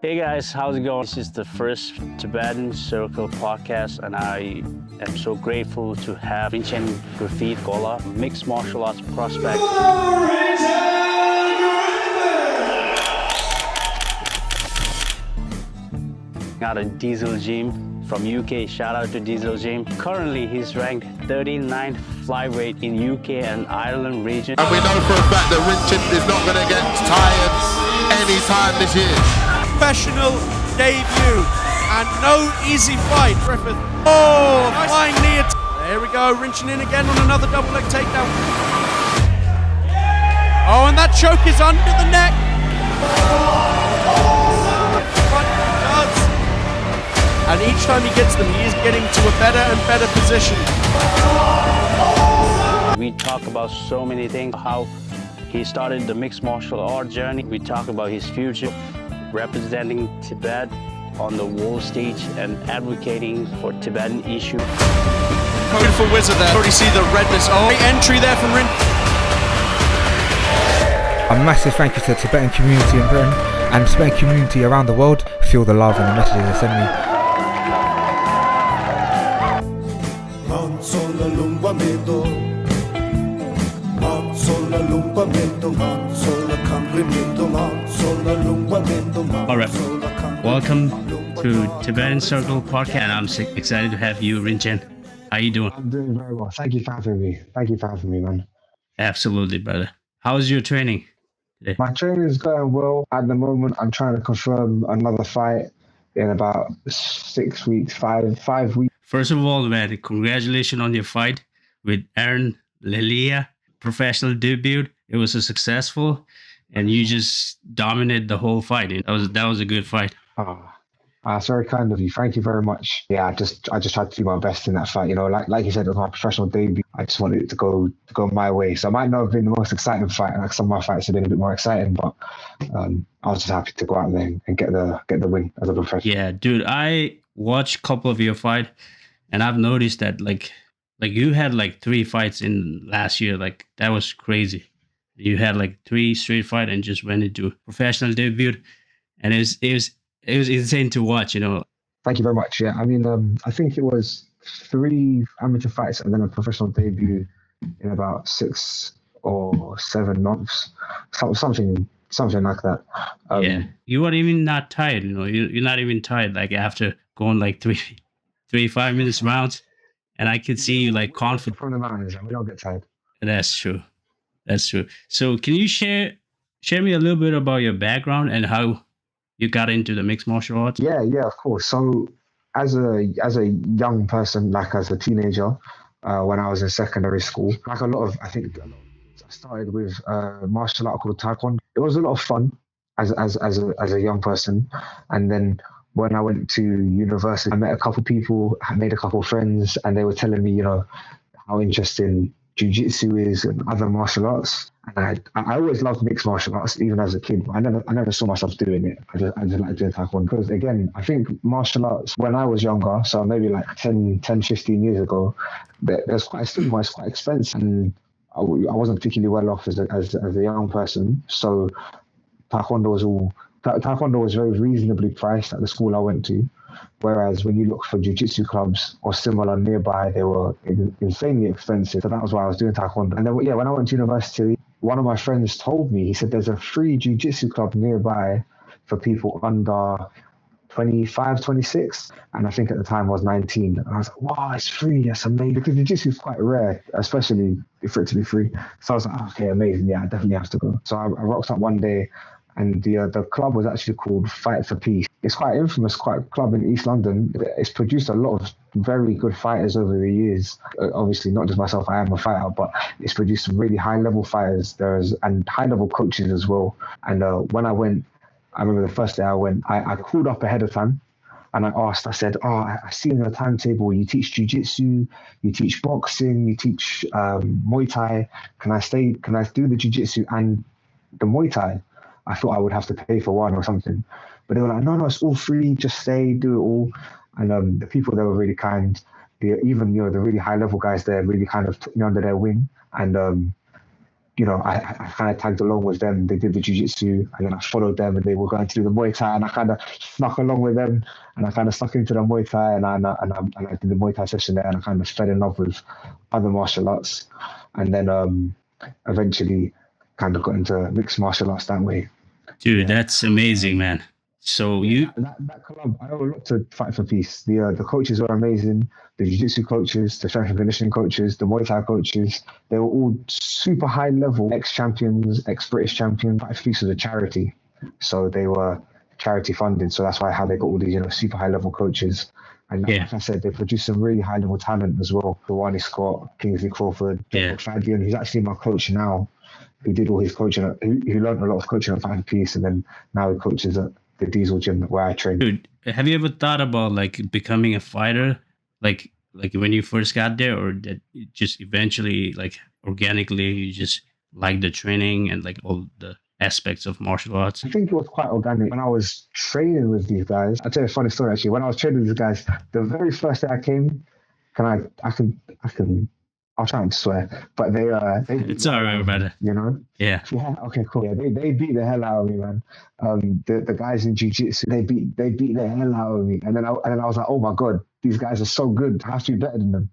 Hey guys, how's it going? This is the first Tibetan Circle podcast, and I am so grateful to have Rinchen Griffiths-Golha, mixed martial arts prospect. Out of Diesel Gym from UK. Shout out to Diesel Gym. Currently, he's ranked 39th flyweight in UK and Ireland region. And we know for a fact that Rinchen is not going to get tired anytime this year. Professional debut and no easy fight. Griffith. Oh, nice. Flying knee. There we go. Rinchen in again on another double leg takedown. Oh, and that choke is under the neck. And each time he gets them, he is getting to a better and better position. We talk about so many things, how he started the mixed martial art journey. We talk about his future, representing Tibet on the world stage and advocating for Tibetan issues. Beautiful wizard there. Already see the redness. Oh, entry there from Rin. A massive thank you to the Tibetan community in Britain and Tibetan community around the world. Feel the love and the messages they send me. All right, welcome to Tibetan Circle podcast, and I'm excited to have you, Rinchen. How you doing? I'm doing very well. Thank you for having me. Man. Absolutely, brother. How's your training today? My training is going well. At the moment, I'm trying to confirm another fight in about 6 weeks, five weeks. First of all, man, congratulations on your fight with Aaron Lelia, professional debut. It was a successful, and you just dominated the whole fight. That was a good fight. It's very kind of you. Thank you very much. Yeah, I just tried to do my best in that fight. You know, like you said, it was my professional debut. I just wanted it to go my way. So it might not have been the most exciting fight. Like some of my fights have been a bit more exciting, but I was just happy to go out there and get the win as a professional. Yeah, dude, I watched a couple of your fight, and I've noticed that like you had like 3 fights in last year. Like that was crazy. You had like 3 straight fights and just went into professional debut, and it was insane to watch, you know. Thank you very much. Yeah, I mean, I think it was 3 amateur fights and then a professional debut in about 6 or 7 months, something like that. Yeah, you weren't even not tired, you know. You're not even tired, like after going like 3 5-minute rounds, and I could see you like confident. From the mountains, we don't get tired. That's true. So can you share me a little bit about your background and how you got into the mixed martial arts? Yeah, of course. So as a young person, like as a teenager, when I was in secondary school, like I started with a martial art called Taekwondo. It was a lot of fun as a young person. And then when I went to university, I met a couple people, I made a couple of friends, and they were telling me, you know, how interesting jiu-jitsu is and other martial arts. And I always loved mixed martial arts, even as a kid. I never saw myself doing it. I just like doing Taekwondo. Because again, I think martial arts, when I was younger, so maybe like 10, 15 years ago, there's quite a stigma, it's quite expensive. And I wasn't particularly well off as a young person. So Taekwondo was very reasonably priced at the school I went to. Whereas when you look for jiu-jitsu clubs or similar nearby, they were insanely expensive. So that was why I was doing Taekwondo. And then, yeah, when I went to university, one of my friends told me, he said, there's a free jiu-jitsu club nearby for people under 25, 26. And I think at the time I was 19. And I was like, wow, it's free. That's amazing. Because jiu-jitsu is quite rare, especially for it to be free. So I was like, okay, amazing. Yeah, I definitely have to go. So I rocked up one day, and the club was actually called Fight for Peace. It's quite infamous, quite a club in East London. It's produced a lot of very good fighters over the years. Obviously, not just myself, I am a fighter, but it's produced some really high-level fighters and high-level coaches as well. And when I went, I remember the first day I went, I called up ahead of time, and I said, I see in the timetable you teach jiu-jitsu, you teach boxing, you teach Muay Thai. Can I do the jiu-jitsu and the Muay Thai? I thought I would have to pay for one or something. But they were like, no, it's all free. Just stay, do it all. And the people there were really kind. Even, you know, the really high level guys there really kind of took me under their wing. And I kind of tagged along with them. They did the jiu-jitsu, and then I followed them, and they were going to do the Muay Thai, and I kind of snuck along with them, and I kind of stuck into the Muay Thai, and I did the Muay Thai session there, and I kind of fell in love with other martial arts, and then eventually kind of got into mixed martial arts that way. Dude, that's amazing, man. So that club, I owe a lot to Fight for Peace. The coaches were amazing. The jiu-jitsu coaches, the strength and conditioning coaches, the Muay Thai coaches, they were all super high level, ex-champions, ex-British champions. Fight for Peace was a charity, so they were charity funded. So that's how they got all these super high level coaches. And like I said, they produced some really high level talent as well. Ronnie Scott, Kingsley Crawford, Fabian, who's actually my coach now, who did all his coaching, who learned a lot of coaching at Fight for Peace, and then now he coaches at the Diesel gym where I train. Dude, have you ever thought about like becoming a fighter, like when you first got there, or that just eventually, like organically, you just like the training and like all the aspects of martial arts? I think it was quite organic. When I was training with these guys, I'll tell you a funny story actually. When I was training with these guys, the very first day I came, I'll try and swear, but they it's all right, brother. Yeah. Okay, cool. Yeah, they beat the hell out of me, man. The guys in jiu-jitsu, they beat the hell out of me, and then I was like, oh my god, these guys are so good. I have to be better than them.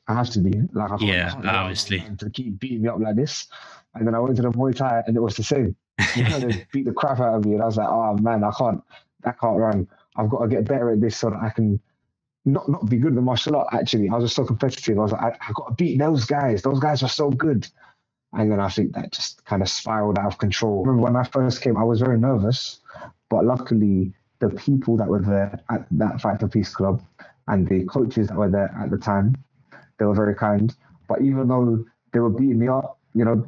I have to be. Like, I can't obviously, to keep beating me up like this. And then I went to the Muay Thai, and it was the same. They beat the crap out of me, and I was like, oh man, I can't run. I've got to get better at this so that I can not be good at the martial art. Actually, I was just so competitive. I was like, I got to beat those guys. Those guys are so good. And then I think that just kind of spiraled out of control. Remember when I first came, I was very nervous, but luckily the people that were there at that Fight for Peace club and the coaches that were there at the time, they were very kind. But even though they were beating me up,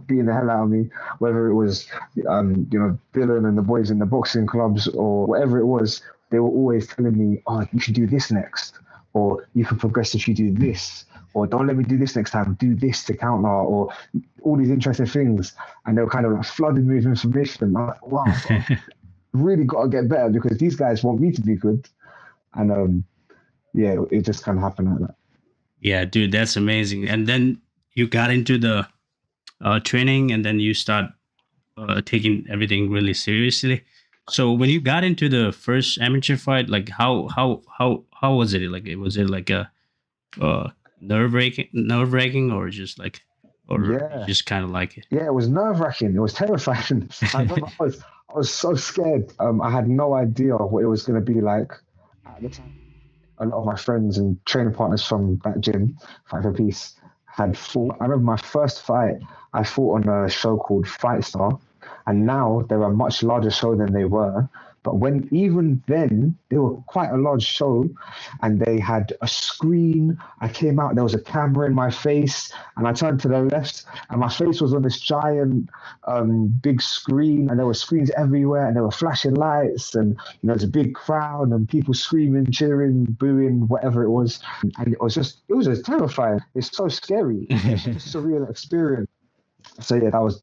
beating the hell out of me, whether it was, Dylan and the boys in the boxing clubs or whatever it was, they were always telling me, oh, you should do this next, or you can progress if you do this, or don't let me do this next time, do this to counter, or all these interesting things. And they were kind of like flooding me with information. I'm like, wow, really got to get better because these guys want me to be good. And it just kind of happened like that. Yeah, dude, that's amazing. And then you got into the training, and then you start taking everything really seriously. So when you got into the first amateur fight, like how was it? Like, was it like a nerve-wracking, or just like, just kind of like it? Yeah, it was nerve-wracking. It was terrifying. I remember I was so scared. I had no idea what it was going to be like at the time. A lot of my friends and training partners from that gym, Fight for Peace, had fought. I remember my first fight, I fought on a show called Fight Star. And now they're a much larger show than they were. But even then, they were quite a large show, and they had a screen. I came out, there was a camera in my face, and I turned to the left, and my face was on this giant big screen, and there were screens everywhere, and there were flashing lights, and there's a big crowd, and people screaming, cheering, booing, whatever it was. And it was just terrifying. It's so scary. It's just a surreal experience. So yeah, that was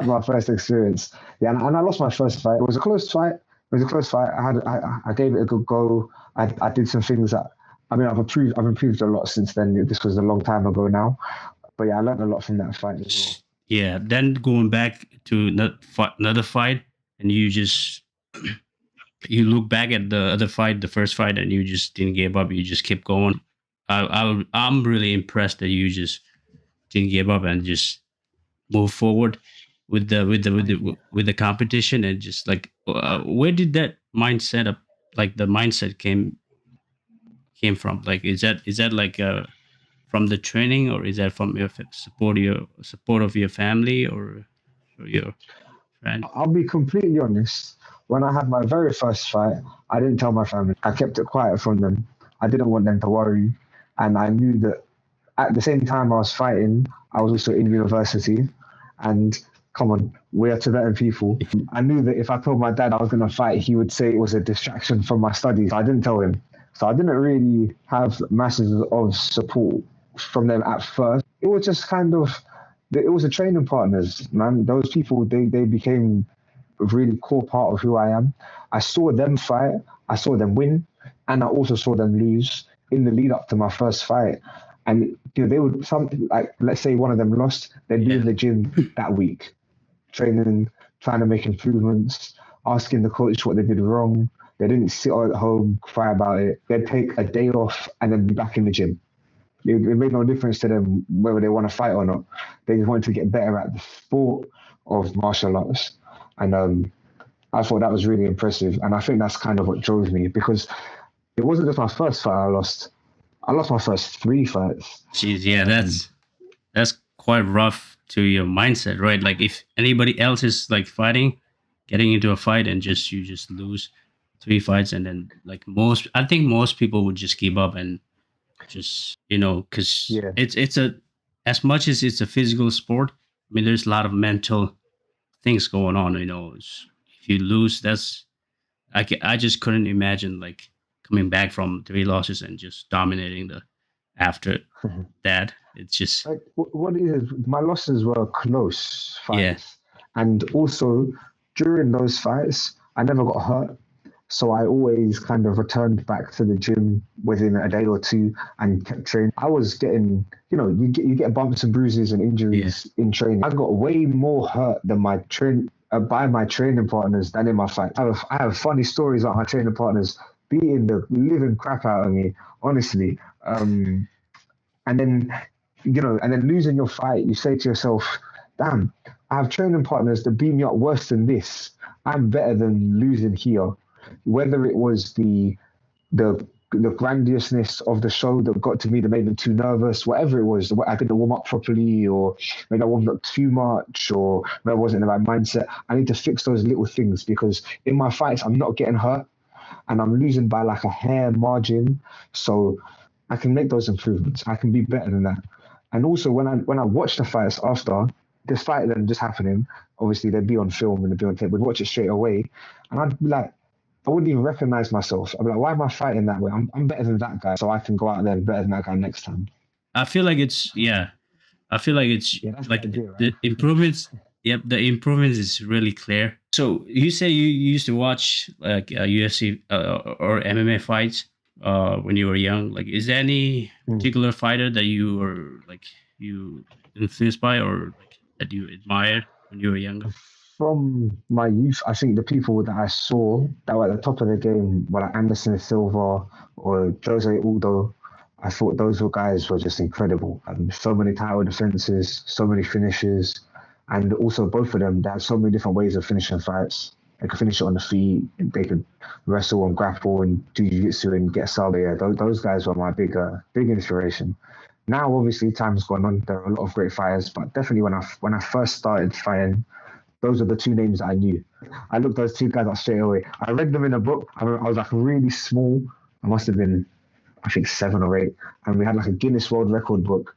my first experience. Yeah, and I lost my first fight. It was a close fight. I gave it a good go. I did some things that, I've improved a lot since then. This was a long time ago now. But yeah, I learned a lot from that fight as well. Yeah, then going back to another fight, and you look back at the other fight, the first fight, and you just didn't give up. You just kept going. I'm really impressed that you just didn't give up and just move forward with the competition, and just like where did that mindset came from? Like, is that like from the training, or is that from your support of your family or your friend? I'll be completely honest. When I had my very first fight, I didn't tell my family. I kept it quiet from them. I didn't want them to worry, and I knew that at the same time I was fighting, I was also in university. And come on, we are Tibetan people. I knew that if I told my dad I was going to fight, he would say it was a distraction from my studies. I didn't tell him. So I didn't really have masses of support from them at first. It was just it was the training partners, man. Those people, they became a really core part of who I am. I saw them fight, I saw them win, and I also saw them lose in the lead up to my first fight. And they would something like, let's say one of them lost, they'd be in the gym that week, training, trying to make improvements, asking the coach what they did wrong. They didn't sit at home, cry about it. They'd take a day off and then be back in the gym. It made no difference to them whether they want to fight or not. They just wanted to get better at the sport of martial arts. And I thought that was really impressive. And I think that's kind of what drove me, because it wasn't just my first fight I lost. I lost my first 3 fights. Jeez, yeah, that's quite rough to your mindset, right? Like if anybody else is like fighting, getting into a fight, and you just lose 3 fights, and then like I think most people would just give up and just because it's a as much as it's a physical sport. I mean, there's a lot of mental things going on. If you lose, I just couldn't imagine like coming back from 3 losses and just dominating after that. It's just like, what is my losses were close fights, and also during those fights I never got hurt, so I always kind of returned back to the gym within a day or 2 and kept training. I was getting, you get bumps and bruises and injuries in training. I got way more hurt than by my training partners than in my fight. I have funny stories about my training partners beating the living crap out of me, honestly. And then losing your fight, you say to yourself, damn, I have training partners that beat me up worse than this. I'm better than losing here. Whether it was the grandiousness of the show that got to me, that made me too nervous, whatever it was, I didn't warm up properly, or maybe I warmed up too much, or maybe I wasn't in the right mindset. I need to fix those little things, because in my fights, I'm not getting hurt and I'm losing by like a hair margin. So I can make those improvements. I can be better than that. And also when I watch the fights after, this fight then just happening, obviously they'd be on film and they'd be on tape, we'd watch it straight away, and I'd be like, I wouldn't even recognize myself. I'd be like, why am I fighting that way? I'm better than that guy, so I can go out there and better than that guy next time. I feel like it's like the idea, right? The improvements. Yep, the improvements is really clear. So you say you used to watch like UFC or MMA fights when you were young. Like, is there any particular fighter that you were like you influenced by, or like that you admired when you were younger? From my youth, I think the people that I saw that were at the top of the game were like Anderson Silva or Jose Aldo. I thought those guys were just incredible. So many title defenses, so many finishes. And also both of them, they had so many different ways of finishing fights. They could finish it on the feet, they could wrestle and grapple and do jiu-jitsu and get sub. Yeah, those guys were my big inspiration. Now, obviously, time's gone on. There are a lot of great fighters, but definitely when I first started fighting, those are the 2 names that I knew. I looked those 2 guys up straight away. I read them in a book. I was like really small. I must have been, I think, 7 or 8. And we had like a Guinness World Record book.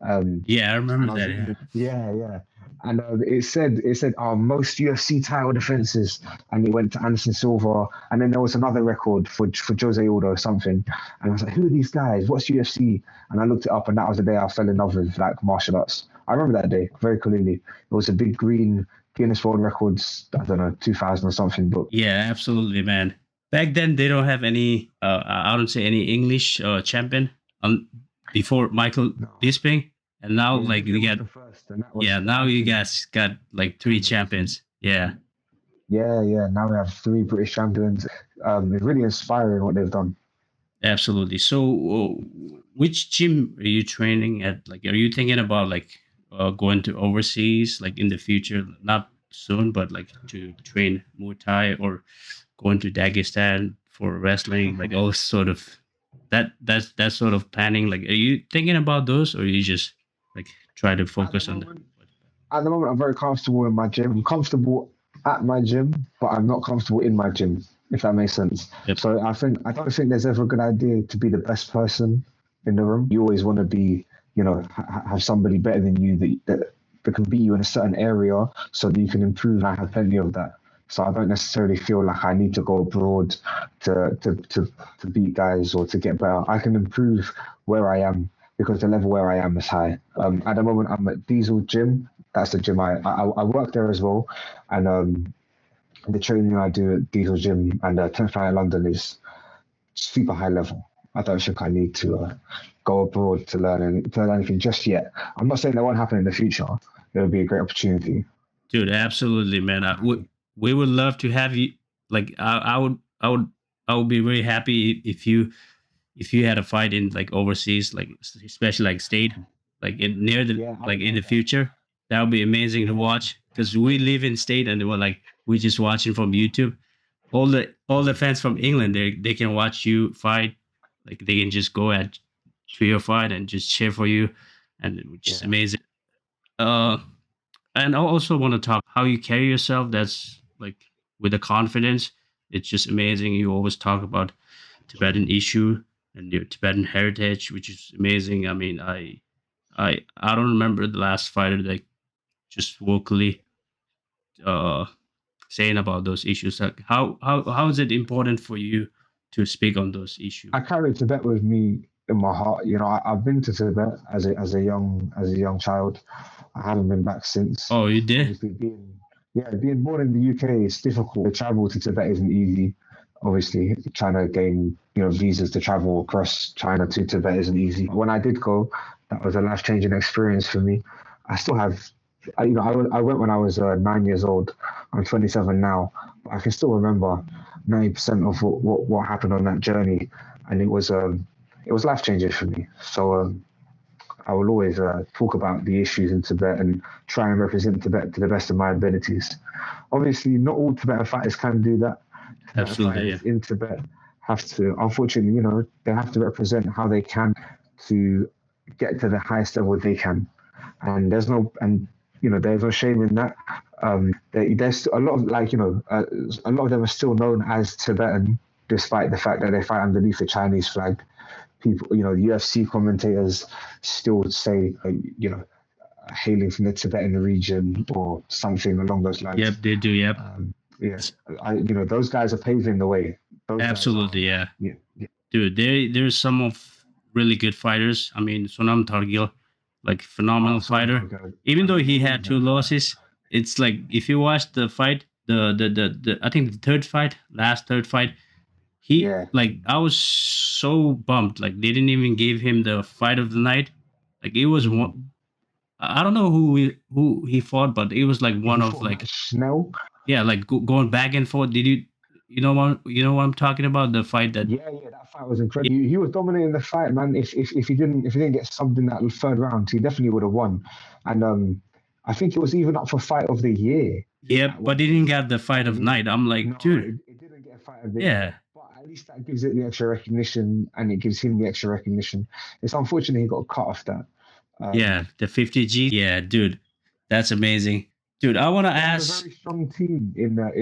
I remember that. Yeah. And it said most UFC title defenses, and it went to Anderson Silva, and then there was another record for Jose Aldo or something. And I was like, who are these guys? What's UFC? And I looked it up, and that was the day I fell in love with like martial arts. I remember that day very clearly. It was a big green Guinness World Records, I don't know, 2000 or something book. Yeah, absolutely, man. Back then, they don't have any, I don't say any English champion before Michael Bisping. And now, like, you got, now you guys got like 3 champions. Yeah. Now we have 3 British champions. It's really inspiring what they've done. Absolutely. So, which gym are you training at? Like, are you thinking about like going to overseas, like in the future? Not soon, but like to train Muay Thai, or going to Dagestan for wrestling, like all sort of that sort of planning. Like, are you thinking about those, or you just like try to focus on that? At the moment, I'm very comfortable in my gym. I'm comfortable at my gym, but I'm not comfortable in my gym, if that makes sense. Yep. So I don't think there's ever a good idea to be the best person in the room. You always want to be, have somebody better than you that can beat you in a certain area so that you can improve. And I have plenty of that. So I don't necessarily feel like I need to go abroad to beat guys or to get better. I can improve where I am, because the level where I am is high. At the moment, I'm at Diesel Gym. That's the gym I work there as well. And the training I do at Diesel Gym and 10th Line in London is super high level. I don't think I need to go abroad to learn anything just yet. I'm not saying that won't happen in the future. It would be a great opportunity. Dude, absolutely, man. We would love to have you. Like, I would be very happy if you had a fight in like overseas, like especially like state, like in near the like in the future. That would be amazing to watch because we live in state and we're just watching from YouTube. All the fans from England, they can watch you fight. Like they can just go to your fight and just cheer for you, and which is amazing. And I also want to talk how you carry yourself. That's like with the confidence. It's just amazing. You always talk about Tibetan issue and your Tibetan heritage, which is amazing. I mean, I don't remember the last fighter that just vocally saying about those issues. Like how is it important for you to speak on those issues? I carry Tibet with me in my heart. You know, I've been to Tibet as a young child. I haven't been back since. Oh, you did? Obviously being born in the UK, it's difficult. The travel to Tibet isn't easy. Obviously, trying to gain visas to travel across China to Tibet isn't easy. When I did go, that was a life-changing experience for me. I still have, I went when I was 9 years old. I'm 27 now, but I can still remember 90% of what happened on that journey, and it was life-changing for me. So I will always talk about the issues in Tibet and try and represent Tibet to the best of my abilities. Obviously, not all Tibetan fighters can do that. Absolutely, yeah. In Tibet have to, unfortunately, they have to represent how they can to get to the highest level they can. And there's no shame in that. There's a lot of a lot of them are still known as Tibetan, despite the fact that they fight underneath the Chinese flag. People, the UFC commentators still say, hailing from the Tibetan region or something along those lines. Yep, they do. Yep. Yes, those guys are paving the way. Absolutely, yeah. Dude, there's some of really good fighters. I mean, Sonam Targil, like phenomenal fighter. Even though he had 2 losses, it's like if you watch the fight, the I think the last third fight, I was so bummed. Like they didn't even give him the fight of the night. Like it was one. I don't know who he fought, but it was like one of like Snell. Yeah, like going back and forth. Did you know what I'm talking about? The fight that that fight was incredible. He was dominating the fight, man. If he didn't get subbed in that third round, he definitely would have won. And I think it was even up for fight of the year. Yeah, but he didn't get the fight of night. I'm like, dude, it didn't get a fight of the year. But at least that gives it the extra recognition, and it gives him the extra recognition. It's unfortunate he got cut off that. The 50G. Yeah, dude, that's amazing. Dude, I want to ask. A very strong team in that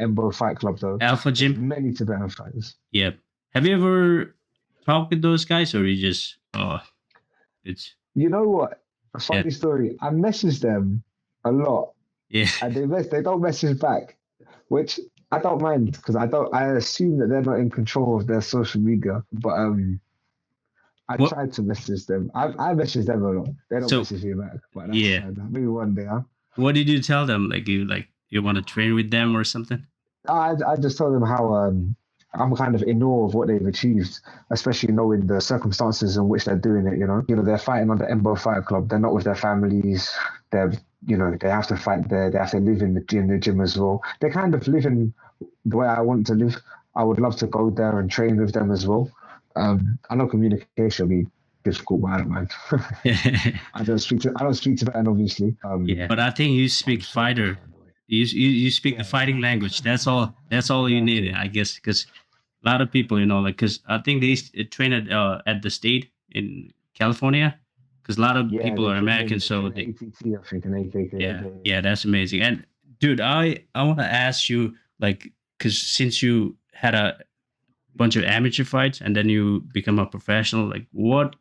Embo Fight Club, though. Alpha Gym. Many Tibetan fighters. Yep. Have you ever talked with those guys, or you just it's? You know what? A funny story. I message them a lot. Yeah. And they don't message back, which I don't mind because I assume that they're not in control of their social media. But I tried to message them. I message them a lot. They don't message me back. But that's maybe one day. Huh? What did you tell them? Like you want to train with them or something? I just told them how I'm kind of in awe of what they've achieved, especially knowing the circumstances in which they're doing it. They're fighting on the Embo Fight Club. They're not with their families. They're they have to fight there. They have to live in the gym as well. They're kind of living the way I want to live. I would love to go there and train with them as well. I know communication will be difficult, but I don't mind. I don't speak Tibetan, obviously. But I think you speak fighter. You speak the fighting language. That's all you need, I guess, because a lot of people, because I think they train at the state in California, because a lot of people are American, so they. ATT, I think, an AKK. Yeah, that's amazing. And dude, I want to ask you, like, because since you had a bunch of amateur fights and then you become a professional, like what,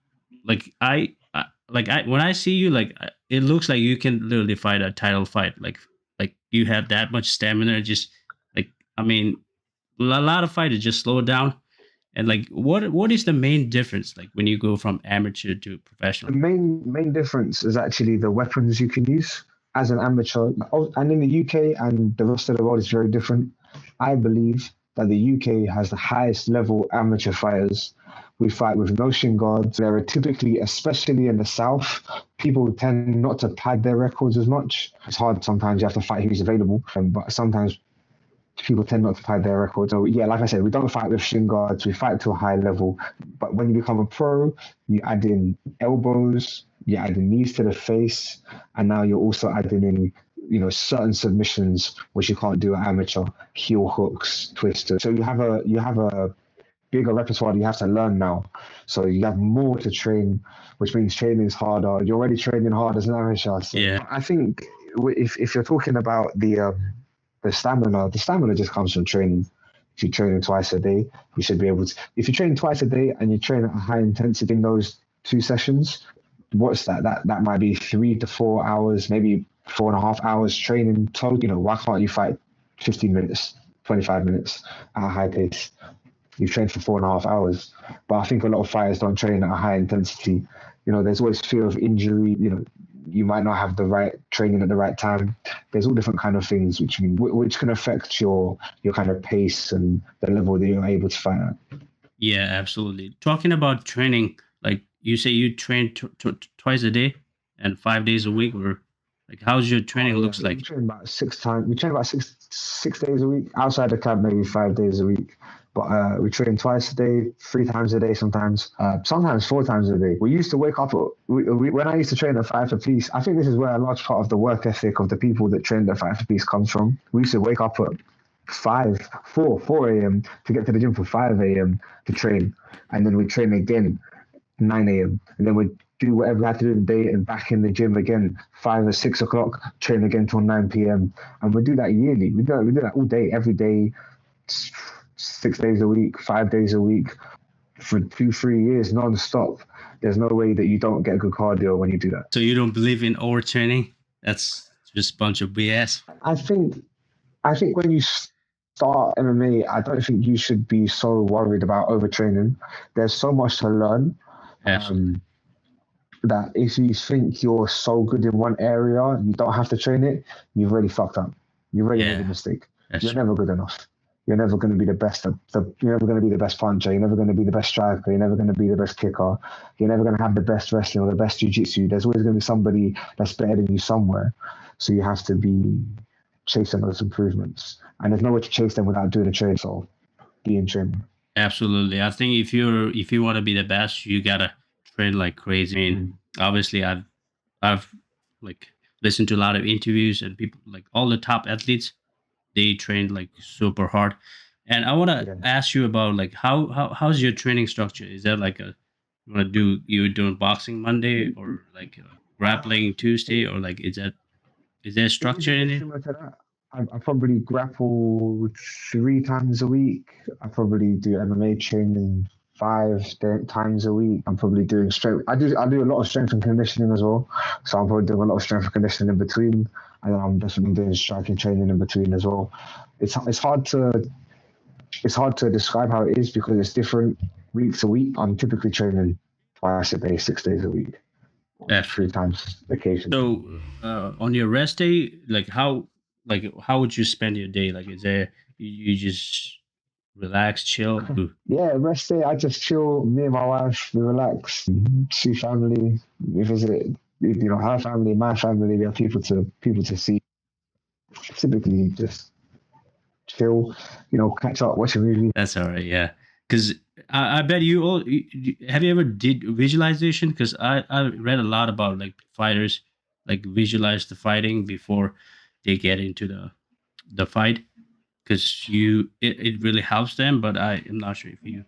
when I see you, like it looks like you can literally fight a title fight, like you have that much stamina. Just like, I mean, a lot of fighters just slow down. And like, what is the main difference, like when you go from amateur to professional? The main difference is actually the weapons you can use as an amateur, and in the UK and the rest of the world is very different. I believe that the UK has the highest level amateur fighters. We fight with no shin guards. There are typically, especially in the south, people tend not to pad their records as much. It's hard sometimes. You have to fight who's available, but sometimes people tend not to pad their records. So yeah, like I said, we don't fight with shin guards. We fight to a high level. But when you become a pro, you add in elbows, you add in knees to the face, and now you're also adding in, you know, certain submissions which you can't do at amateur, heel hooks, twisters. So you have a bigger repertoire that you have to learn now. So you have more to train, which means training is harder. You're already training hard as an amateur. So Yeah. I think if you're talking about the stamina just comes from training. If you're training twice a day, you should be able to. If you train twice a day and you train at a high intensity in those 2 sessions, what's that? That might be 3 to 4 hours, maybe 4.5 hours training total. You know, why can't you fight 15 minutes, 25 minutes at a high pace? You've trained for 4.5 hours. But I think a lot of fighters don't train at a high intensity. You know, there's always fear of injury. You know, you might not have the right training at the right time. There's all different kind of things which can affect your kind of pace and the level that you're able to fight at. Yeah, absolutely. Talking about training, like you say, you train twice a day and 5 days a week, or like how's your training looks like? We train about 6 times. We train about six days a week. Outside the camp, maybe 5 days a week. But we train twice a day, 3 times a day sometimes 4 times a day. We used to wake up, when I used to train at Fight for Peace, I think this is where a large part of the work ethic of the people that trained at Fight for Peace comes from. We used to wake up at 4 a.m. to get to the gym for 5 a.m. to train. And then we train again 9 a.m. And then we do whatever we had to do in the day and back in the gym again 5 or 6 o'clock, train again till 9 p.m. And we do that yearly. We do that all day, every day, 6 days a week, 5 days a week for 2-3 years non-stop. There's no way that you don't get good cardio when you do that. So you don't believe in overtraining? That's just a bunch of BS. I think when you start MMA, I don't think you should be so worried about overtraining. There's so much to learn. That if you think you're so good in one area, you don't have to train it, you've already fucked up. You've already made a mistake. You're never good enough. You're never going to be the best. You're never going to be the best puncher. You're never going to be the best striker. You're never going to be the best kicker. You're never going to have the best wrestling or the best jiu-jitsu. There's always going to be somebody that's better than you somewhere. So you have to be chasing those improvements. And there's no way to chase them without doing a training. So be in training. Absolutely. I think if you want to be the best, you gotta train like crazy. I mean, obviously, I've like listened to a lot of interviews, and people, like all the top athletes, they train like super hard. And I want to ask you about like how's your training structure? Is that like you're doing boxing Monday, or like grappling Tuesday, or like is there structure in it? Similar to that. I probably grapple 3 times a week. I probably do MMA training 5 times a week. I'm probably doing strength. I do a lot of strength and conditioning as well. So I'm probably doing a lot of strength and conditioning in between, and then I'm definitely doing striking training in between as well. It's hard to describe how it is because it's different week to week. I'm typically training twice a day, 6 days a week. 3 times occasionally. So on your rest day, how would you spend your day? Like, is there you just relax, chill? Yeah, rest day. I just chill. Me and my wife, we relax. See family. We visit, her family, my family. We have people to see. Typically, just chill. Catch up, watch a movie. That's all right. Yeah, because I bet you all. Have you ever did visualization? Because I read a lot about like fighters like visualize the fighting before they get into the fight, because it really helps them. But I am not sure if you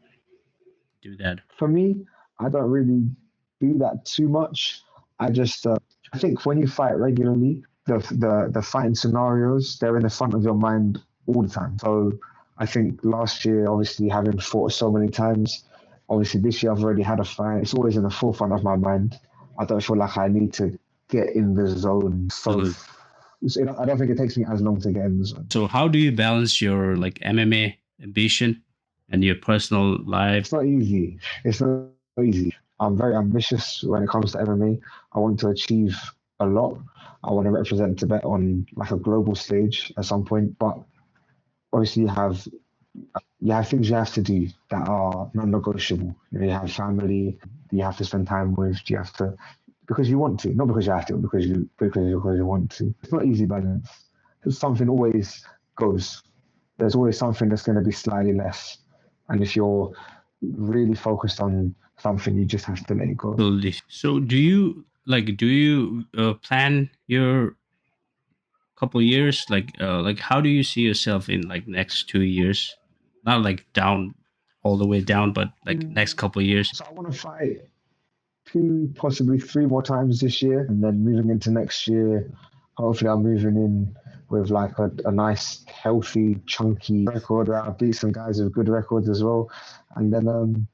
do that. For me, I don't really do that too much. I just I think when you fight regularly, the fighting scenarios, they're in the front of your mind all the time. So I think last year, obviously having fought so many times, obviously this year I've already had a fight. It's always in the forefront of my mind. I don't feel like I need to get in the zone. So I don't think it takes me as long to get in the zone. So how do you balance your like MMA ambition and your personal life? It's not easy. I'm very ambitious when it comes to MMA. I want to achieve a lot. I want to represent Tibet on like a global stage at some point. But obviously you have you have things you have to do that are non-negotiable. You have family you have to spend time with. You have to, because you want to, not because you have to, because you want to. It's not easy balance. Something always goes. There's always something that's going to be slightly less, and if you're really focused on something, you just have to let it go. Absolutely. So do you plan your couple years, like how do you see yourself in like next 2 years, not like down all the way down, but like next couple years? So I want to fight 2, possibly 3 more times this year, and then moving into next year, hopefully I'm moving in with like a nice, healthy, chunky record where I beat some guys with good records as well. And then,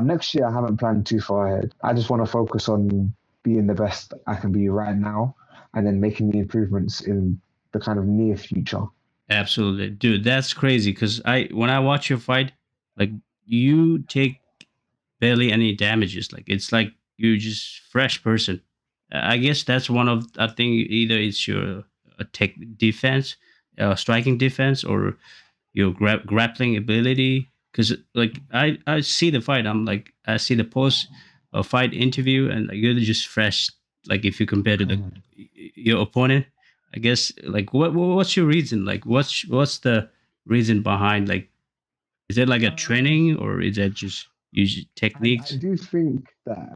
next year I haven't planned too far ahead. I just want to focus on being the best I can be right now, and then making the improvements in the kind of near future. Absolutely, dude, that's crazy. Because when I watch your fight, like you take barely any damages. Like it's like you're just fresh person. I guess that's one of, I think either it's your defense, striking defense, or your grappling ability. Because like I see the fight, I see the post fight interview, and like, you're just fresh. Like if you compare to your opponent, I guess like what's your reason? Like what's the reason behind, like, is it like a training, or is that just use techniques? I do think that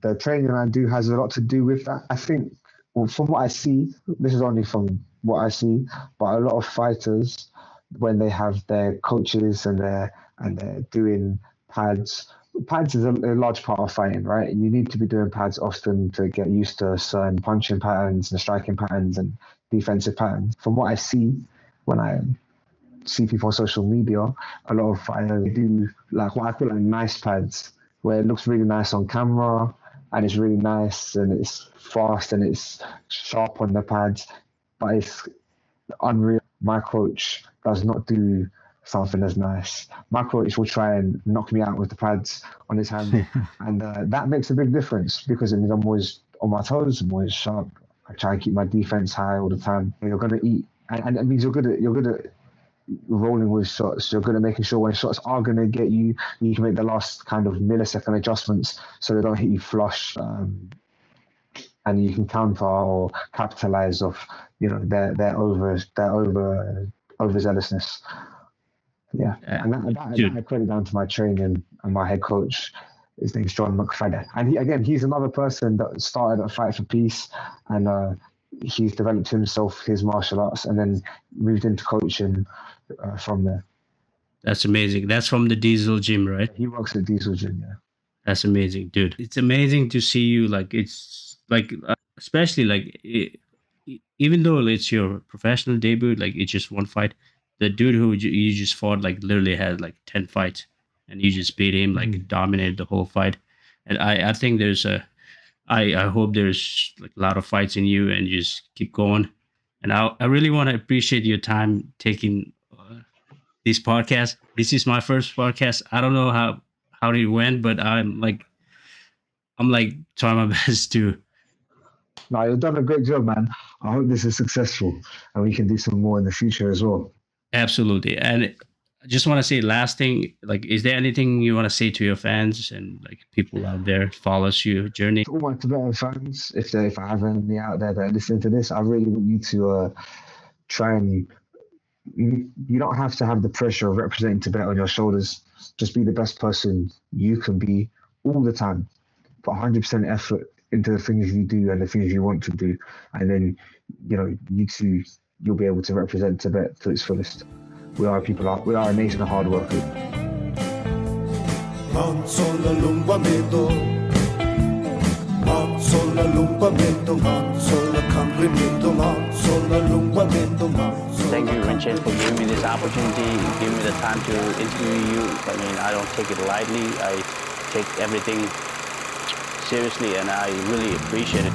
the training I do has a lot to do with that. I think, well, from what I see, this is only from what I see, but a lot of fighters, when they have their coaches and they're doing pads is a large part of fighting, right? You need to be doing pads often to get used to certain punching patterns and striking patterns and defensive patterns. From what I see, when I see people on social media, a lot of fighters do like what I call like nice pads, where it looks really nice on camera and it's really nice and it's fast and it's sharp on the pads, but it's unreal. My coach does not do something as nice. My coach will try and knock me out with the pads on his hand, and that makes a big difference, because it means I'm always on my toes, I'm always sharp. I try and keep my defense high all the time. You're gonna eat, and it means you're good at rolling with shots. You're good at making sure when shots are gonna get you, you can make the last kind of millisecond adjustments so they don't hit you flush, and you can counter or capitalize off, their overzealousness. Yeah, and that I credit down to my training and my head coach. His name's John McFadden, and he's another person that started a Fight for Peace, and he's developed himself, his martial arts, and then moved into coaching from there. That's amazing. That's from the Diesel Gym, right? He works at Diesel Gym, yeah. That's amazing, dude. It's amazing to see you. Like it's like, especially like, even though it's your professional debut, like it's just one fight. The dude who you just fought, like, literally had like 10 fights, and you just beat him, like dominated the whole fight. And I think I hope there's like a lot of fights in you, and just keep going. And I really want to appreciate your time taking this podcast. This is my first podcast. I don't know how it went, but I'm trying my best to. No, you've done a great job, man. I hope this is successful, and we can do some more in the future as well. Absolutely. And I just want to say last thing, like, is there anything you want to say to your fans and like people out there follows your journey? To all my Tibetan fans, if I have any out there that are listening to this, I really want you to try and, you don't have to have the pressure of representing Tibet on your shoulders. Just be the best person you can be all the time. Put 100% effort into the things you do and the things you want to do. And then, you'll be able to represent Tibet to its fullest. We are a nation of hard workers. Thank you, Rinchen, for giving me this opportunity, giving me the time to interview you. I mean, I don't take it lightly. I take everything seriously, and I really appreciate it.